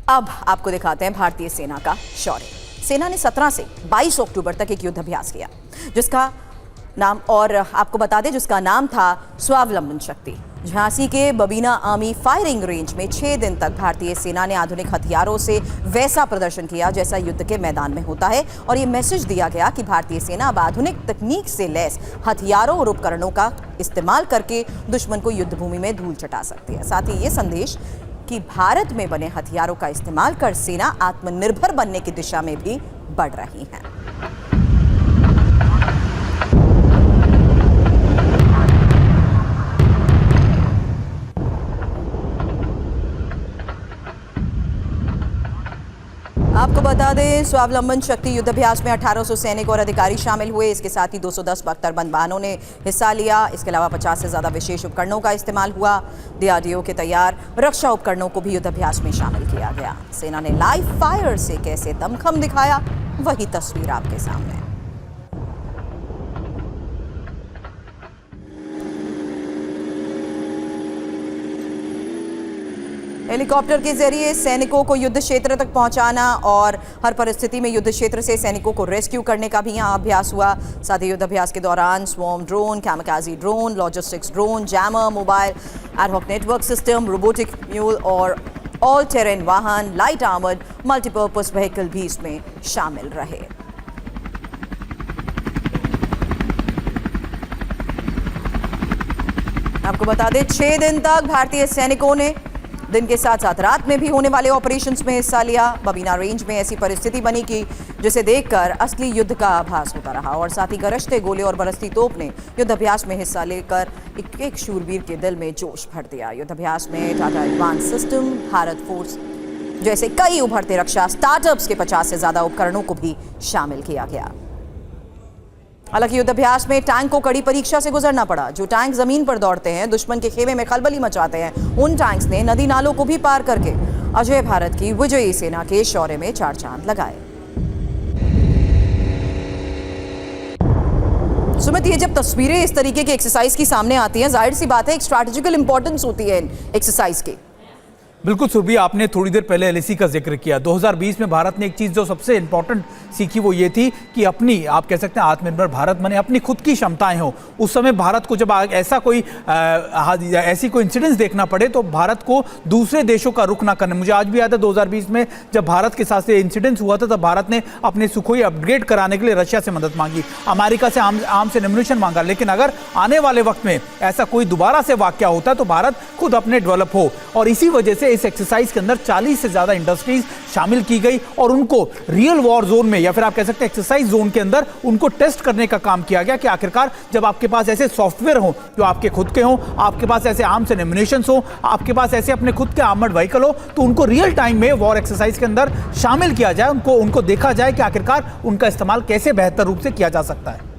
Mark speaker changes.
Speaker 1: अब आपको दिखाते हैं भारतीय सेना का शौर्य। सेना ने 17 से 22 अक्टूबर तक एक युद्ध अभ्यास किया जिसका नाम, और आपको बता दें, जिसका नाम था स्वावलंबन शक्ति। झांसी के बबीना आर्मी फायरिंग रेंज में 6 दिन तक भारतीय सेना ने आधुनिक हथियारों से वैसा प्रदर्शन किया जैसा युद्ध के मैदान में होता है, और ये मैसेज दिया गया कि भारतीय सेना अब आधुनिक तकनीक से लैस हथियारों और उपकरणों का इस्तेमाल करके दुश्मन को युद्ध भूमि में धूल चटा सकती है। साथ ही ये संदेश कि भारत में बने हथियारों का इस्तेमाल कर सेना आत्मनिर्भर बनने की दिशा में भी बढ़ रही है। आपको बता दें, स्वावलंबन शक्ति युद्धाभ्यास में 1800 सैनिक और अधिकारी शामिल हुए। इसके साथ ही 210 बख्तरबंद वाहनों ने हिस्सा लिया। इसके अलावा 50 से ज्यादा विशेष उपकरणों का इस्तेमाल हुआ। डीआरडीओ के तैयार रक्षा उपकरणों को भी युद्धाभ्यास में शामिल किया गया। सेना ने लाइव फायर से कैसे दमखम दिखाया, वही तस्वीर आपके सामने। हेलीकॉप्टर के जरिए सैनिकों को युद्ध क्षेत्र तक पहुंचाना और हर परिस्थिति में युद्ध क्षेत्र से सैनिकों को रेस्क्यू करने का भी यहां अभ्यास हुआ। साथ ही युद्ध अभ्यास के दौरान swarm drone, kamikaze drone, logistics drone, jammer, mobile ad hoc network system, robotic mule और ऑल टेरेन वाहन, लाइट आर्मर्ड मल्टीपर्पज व्हीकल भी इसमें शामिल रहे। आपको बता दें, 6 दिन तक भारतीय सैनिकों ने दिन के साथ साथ रात में भी होने वाले ऑपरेशंस में हिस्सा लिया। बबीना रेंज में ऐसी परिस्थिति बनी कि जिसे देखकर असली युद्ध का आभास होता रहा, और साथ ही गरजते गोले और बरसती तोप ने युद्ध अभ्यास में हिस्सा लेकर एक शूरवीर के दिल में जोश भर दिया। युद्ध अभ्यास में Tata advance system, Bharat force जैसे कई उभरते रक्षा स्टार्टअप्स के 50 से ज्यादा उपकरणों को भी शामिल किया गया। हालांकि युद्धाभ्यास में टैंक को कड़ी परीक्षा से गुजरना पड़ा। जो टैंक जमीन पर दौड़ते हैं, दुश्मन के खेमे में खलबली मचाते हैं, उन टैंक्स ने नदी नालों को भी पार करके अजय भारत की विजयी सेना के शौर्य में 4 चांद लगाए। सुमित, ये जब तस्वीरें इस तरीके की एक्सरसाइज की सामने आती हैं, जाहिर सी बात है एक स्ट्रैटेजिकल इंपॉर्टेंस होती है इन एक्सरसाइज की।
Speaker 2: बिल्कुल सुरभि, आपने थोड़ी देर पहले एलएसी का जिक्र किया। 2020 में भारत ने एक चीज़ जो सबसे इंपॉर्टेंट सीखी वो ये थी कि अपनी, आप कह सकते हैं, आत्मनिर्भर भारत बने, अपनी खुद की क्षमताएं हो। उस समय भारत को जब ऐसा कोई ऐसी कोई इंसिडेंस देखना पड़े तो भारत को दूसरे देशों का रुख ना करने। मुझे आज भी याद है 2020 में जब भारत के साथ से इंसिडेंस हुआ था, तब भारत ने अपने सुखोई अपग्रेड कराने के लिए रशिया से मदद मांगी, अमेरिका से आर्म से एम्युनिशन मांगा। लेकिन अगर आने वाले वक्त में ऐसा कोई दोबारा से वाकया होता तो भारत खुद अपने डेवलप हो। और इसी वजह से इस एक्सरसाइज के अंदर 40 से ज्यादा इंडस्ट्रीज शामिल की गई और उनको रियल वॉर जोन में, या फिर आप कह सकते हैं एक्सरसाइज जोन के अंदर, उनको टेस्ट करने का काम किया गया कि आखिरकार जब आपके पास ऐसे सॉफ्टवेयर हो जो आपके खुद के हो, आपके पास ऐसे आर्म्स एंड एम्युनिशन हो, आपके पास ऐसे अपने खुद के आर्मर्ड व्हीकल हो, तो उनको रियल टाइम में वॉर एक्सरसाइज के अंदर शामिल किया जाए, उनको देखा जाए कि आखिरकार उनका इस्तेमाल कैसे बेहतर रूप से किया जा सकता है।